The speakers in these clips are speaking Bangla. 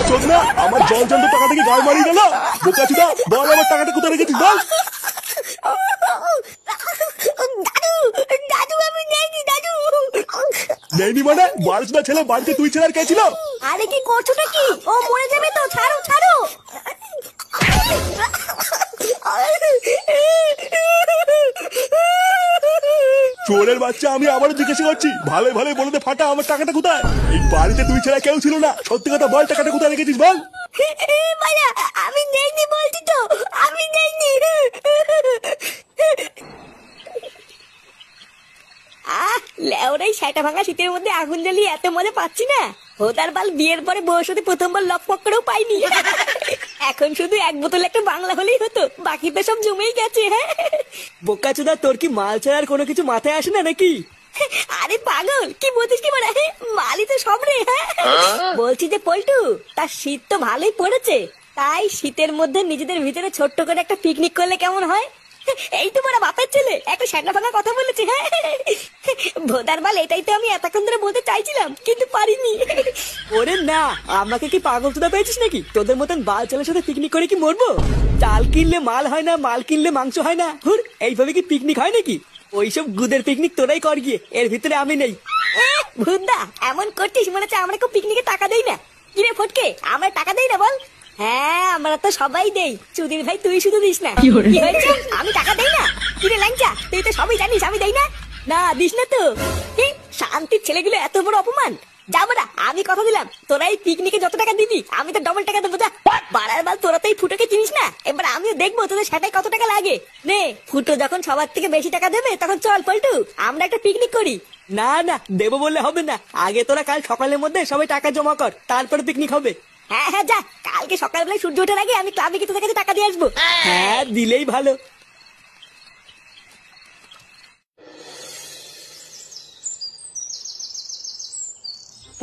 চোদ না, আমার জল জল টাকা থেকে গায়ে মারিয়ে গেল। বোকাচোদা, বল আমার টাকাটা কোথায় রেখেছিস বল। দাদু দাদু আমি নেইনি দাদু। নেইনি মানে? বারোচোদা ছেলে, বাড়িতে তুই ছেলে আর কে ছিল? আরে কি করছো নাকি? ও মরে যাবে তো, ছাড়ো ছাড়ো। চোরের বাচ্চা, আমি আবারও জিজ্ঞাসা করছি, ভালো ভালো বলে দে ফাটা, আমার টাকাটা কোথায়? এই বাড়িতে তুই ছাড়া কেউ ছিল না, সত্যি কথা বল, টাকাটা কোথায় রেখেছিস বল। মায়া, আমি নেইনি বলছি তো, আমি নেইনি। লেওরাই সেটা ভাঙা শীতের মধ্যে আগুন জ্বালিয়ে এত মজা পাচ্ছি না। হোদার বাল বিয়ের পরে বউর সাথে প্রথমবার লকপক করেও পাইনি। এখন শুধু এক বোতল একটা বাংলা হলেই হতো, বাকি তো সব জমেই গেছে। হ্যাঁ বোকাচোদা, তোর কি মাল ছাড়া আর কোনো কিছু মাথায় আসে না নাকি? আরে পাগল, কি বলছিস কি মানে? মালি তো সব রে। হ্যাঁ বলছি যে পল্টু, তার শীত তো ভালোই পড়েছে, তাই শীতের মধ্যে নিজেদের ভিতরে ছোট্ট করে একটা পিকনিক করলে কেমন হয়? এই তো বড় বাপের ছেলে একটা শ্যাটা ফাঁকা কথা বলেছে। হ্যাঁ ভোদার বাল, এটাই তো আমি এতক্ষণ ধরে বলতে চাইছিলাম কিন্তু পারিনি। ওরে না, আমাকে কি পাগল চোদা পেয়েছিস নাকি? তোদের মতন বাল ছেলের সাথে পিকনিক করে কি মরবো? চাল কিনলে মাল হয় না, মাল কিনলে মাংস হয় না। হুর, এইভাবে কি পিকনিক হয় নাকি? ওইসব গুদের পিকনিক তোরাই কর গিয়ে, এর ভিতরে আমি নেই। ভুদা, এমন করছিস মনে হচ্ছে আমরা কেউ পিকনিকে টাকা দেই না। কিরে ফটকে, আমরা টাকা দেই না বল? হ্যাঁ আমরা তো সবাই দেই, চুদির ভাই তুই শুধু দিস না। কি হয়েছে? আমি টাকা দেই না? কিরে ল্যাংচা, তুই তো সবই জানিস আমি দেই না। না দিস না তো? শান্তির ছেলেগুলো এত বড় অপমান। যাবো না, আমি কথা দিলাম, তোরা এই পিকনিকে যত টাকা দিবি আমি তো ডবল টাকা দেবো। যা বাড়ার বাল, তোরা তো এই ফুটোকে চিনিস না, এবার আমিও দেখবো তোদের সেটাই কত টাকা লাগে। নে ফুটো যখন সবার থেকে বেশি টাকা দেবে তখন চল পল্টু, আমরা একটা পিকনিক করি। না না, দেবো বললে হবে না, আগে তোরা কাল সকালের মধ্যে সবাই টাকা জমা কর, তারপরে পিকনিক হবে। হ্যাঁ হ্যাঁ যা, কালকে সকালবেলায় সূর্য ওঠার আগে আমি ক্লাবে গিয়ে তোদের কাছে টাকা দিয়ে আসবো। হ্যাঁ দিলেই ভালো।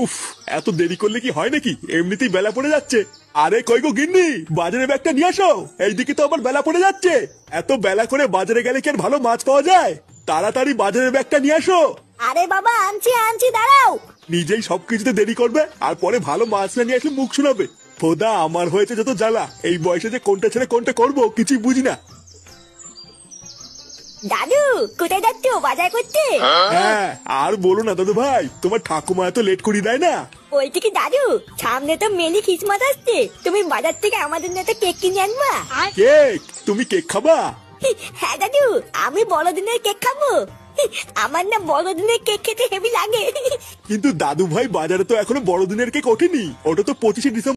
উফ, এত দেরি করলে কি হয় নাকি? এমনিতেই বেলা পড়ে যাচ্ছে। আরে কই গো গিন্নি, বাজারে ব্যাগটা নিয়ে আসো, এইদিকে তো আবার বেলা পড়ে যাচ্ছে। এত বেলা করে বাজারে গেলে কি আর ভালো মাছ পাওয়া যায়? তাড়াতাড়ি বাজারের ব্যাগটা নিয়ে আসো। আরে বাবা আনছি আনছি, দাঁড়াও। নিজেই সবকিছুতে দেরি করবে আর পরে ভালো মাছ না নিয়ে আসলে মুখ শোনাবে। ফোদা, আমার হয়েছে যত জ্বালা, এই বয়সে যে কোনটা ছেড়ে কোনটা করবো কিছুই বুঝি না। দাদু কোথায় যাচ্ছ? বাজার করতে? হ্যাঁ, আর বলো না দাদু ভাই, তোমার ঠাকুমা এত লেট করি দেয় না। ওই কি দাদু, সামনে তো মেলি খ্রিসমাস আসছে, তুমি বাজার থেকে আমাদের জন্য একটা কেক কিনে আনবা। কেক? তুমি কেক খাবা? হ্যাঁ দাদু, আমি বড়দিনের কেক খাবো। আমার না বড়দিনের কেক খেতে হেভি লাগে। কিন্তু দাদু ভাই, বাজারে তো এখনো বড়দিনের কেক ওঠেনি, ওটা তো 25শে ডিসেম্বর